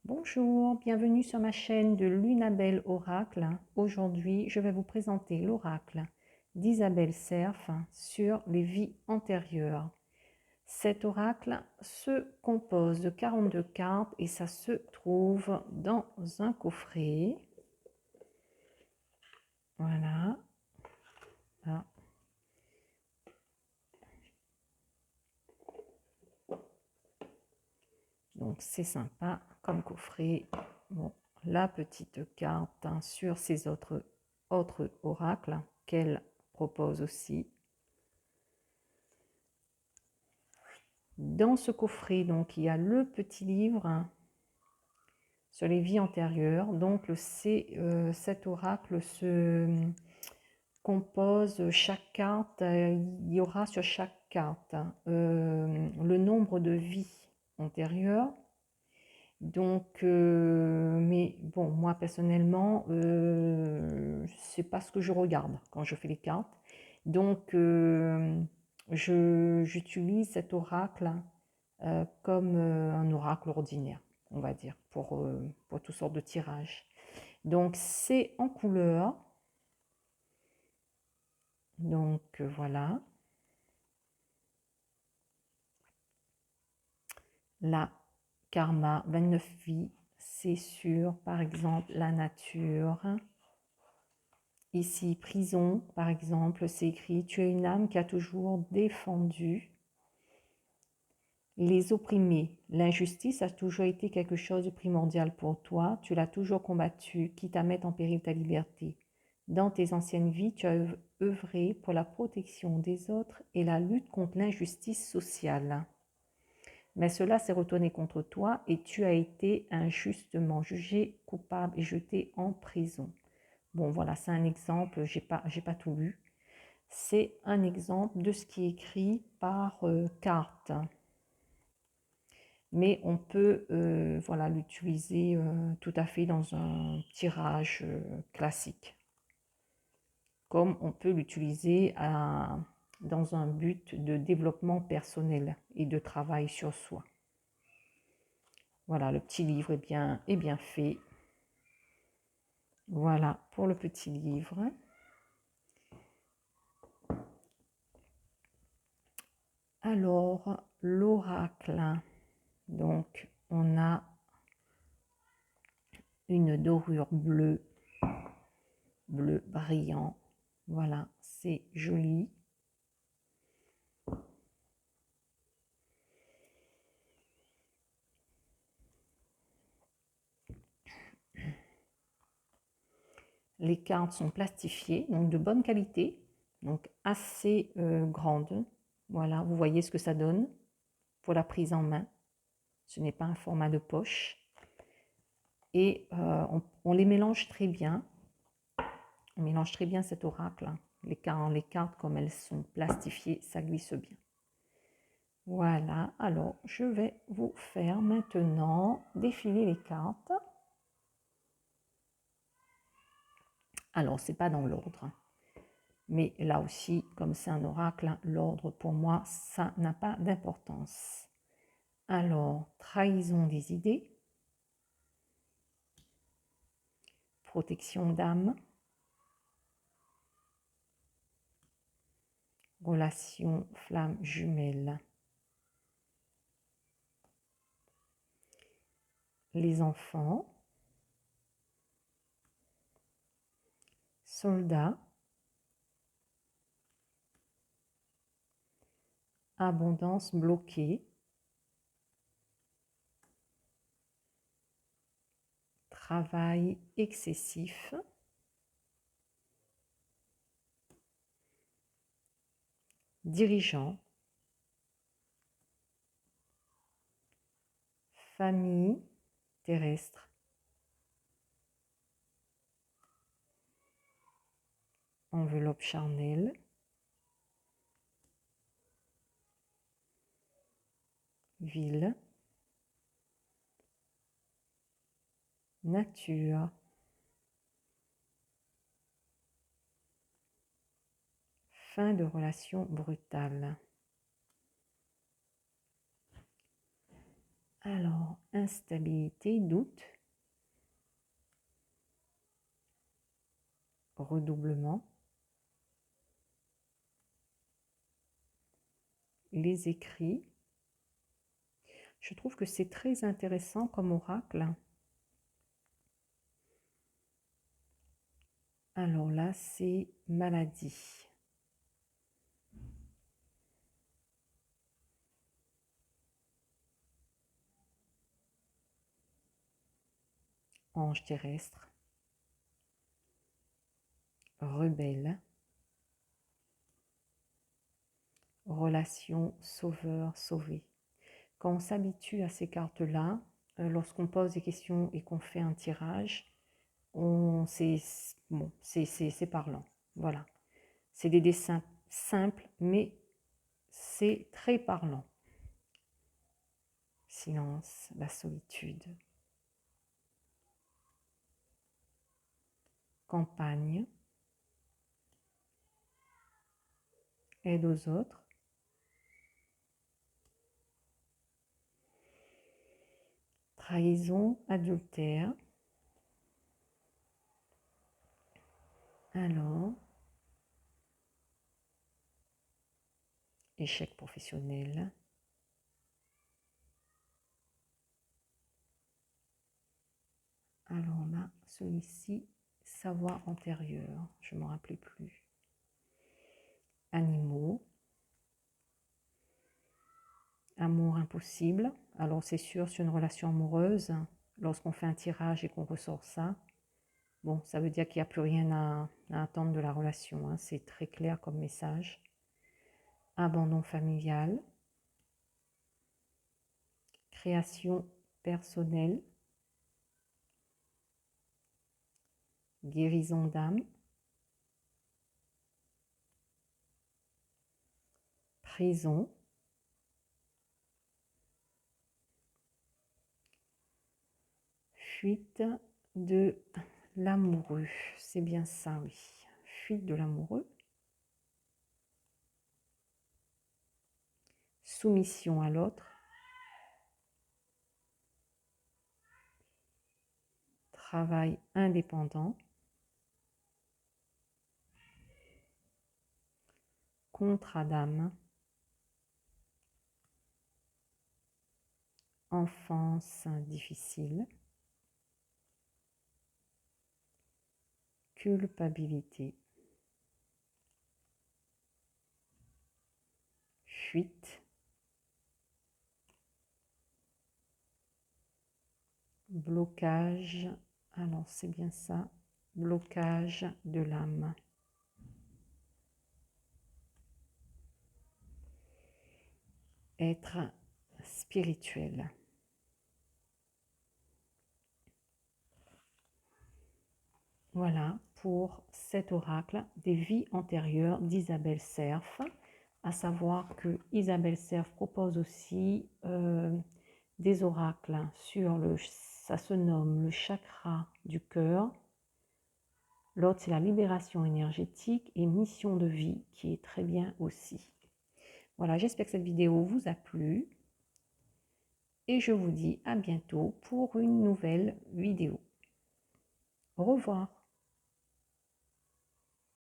Bonjour, bienvenue sur ma chaîne de Lunabelle Oracle. Aujourd'hui, je vais vous présenter l'oracle d'Isabelle Cerf sur les vies antérieures. Cet oracle se compose de 42 cartes et ça se trouve dans un coffret. Voilà. Là. Donc c'est sympa comme coffret. Bon, la petite carte sur ces autres oracles qu'elle propose aussi. Dans ce coffret, donc, il y a le petit livre sur les vies antérieures. Donc, cet oracle se compose, chaque carte, il y aura sur chaque carte le nombre de vies antérieures. Donc, mais bon, moi personnellement, c'est pas ce que je regarde quand je fais les cartes. Donc, j'utilise cet oracle comme un oracle ordinaire, on va dire, pour toutes sortes de tirages. Donc, c'est en couleur. Donc, voilà. La karma, 29 vies, c'est sur, par exemple, la nature. Ici, prison, par exemple, c'est écrit « Tu es une âme qui a toujours défendu les opprimés. L'injustice a toujours été quelque chose de primordial pour toi. Tu l'as toujours combattu, quitte à mettre en péril ta liberté. Dans tes anciennes vies, tu as œuvré pour la protection des autres et la lutte contre l'injustice sociale. Mais cela s'est retourné contre toi et tu as été injustement jugé, coupable et jeté en prison. » Bon, voilà, c'est un exemple, j'ai pas tout lu. C'est un exemple de ce qui est écrit par carte. Mais on peut voilà, l'utiliser tout à fait dans un tirage classique. Comme on peut l'utiliser dans un but de développement personnel et de travail sur soi. Voilà, le petit livre est bien fait. Voilà pour le petit livre. Alors, l'oracle. Donc, on a une dorure bleue, bleu brillant. Voilà, c'est joli. Les cartes sont plastifiées, donc de bonne qualité, donc assez grandes. Voilà, vous voyez ce que ça donne pour la prise en main. Ce n'est pas un format de poche. Et on les mélange très bien. On mélange très bien cet oracle. Les cartes, comme elles sont plastifiées, ça glisse bien. Voilà, alors je vais vous faire maintenant défiler les cartes. Alors, ce n'est pas dans l'ordre. Mais là aussi, comme c'est un oracle, l'ordre pour moi, ça n'a pas d'importance. Alors, trahison des idées, protection d'âme, relation flamme jumelle, les enfants, soldats, abondance bloquée, travail excessif, dirigeant, famille terrestre, enveloppe charnelle, ville, nature, fin de relation brutale. Alors, instabilité, doute, redoublement, les écrits. Je trouve que c'est très intéressant comme oracle. Alors là, c'est maladie. Ange terrestre. Rebelle. Relation sauveur-sauvé. Quand on s'habitue à ces cartes-là, lorsqu'on pose des questions et qu'on fait un tirage, c'est bon, c'est parlant. Voilà. C'est des dessins simples, mais c'est très parlant. Silence, la solitude. Campagne. Aide aux autres. Trahison, adultère. Alors, échec professionnel. Alors là, celui-ci, savoir antérieur, je ne me rappelais plus. Animaux. Amour impossible. Alors c'est sûr, sur une relation amoureuse, lorsqu'on fait un tirage et qu'on ressort ça, bon, ça veut dire qu'il n'y a plus rien à attendre de la relation. Hein. C'est très clair comme message. Abandon familial. Création personnelle. Guérison d'âme. Prison. Fuite de l'amoureux. C'est bien ça, oui. Fuite de l'amoureux. Soumission à l'autre. Travail indépendant. Contrat d'âme. Enfance difficile. Culpabilité. Fuite. Blocage. Alors c'est bien ça. Blocage de l'âme. Être spirituel. Voilà pour cet oracle des vies antérieures d'Isabelle Serf. À savoir que Isabelle Serf propose aussi des oracles sur ça se nomme le chakra du cœur. L'autre, c'est la libération énergétique et mission de vie qui est très bien aussi. Voilà, j'espère que cette vidéo vous a plu et je vous dis à bientôt pour une nouvelle vidéo. Au revoir.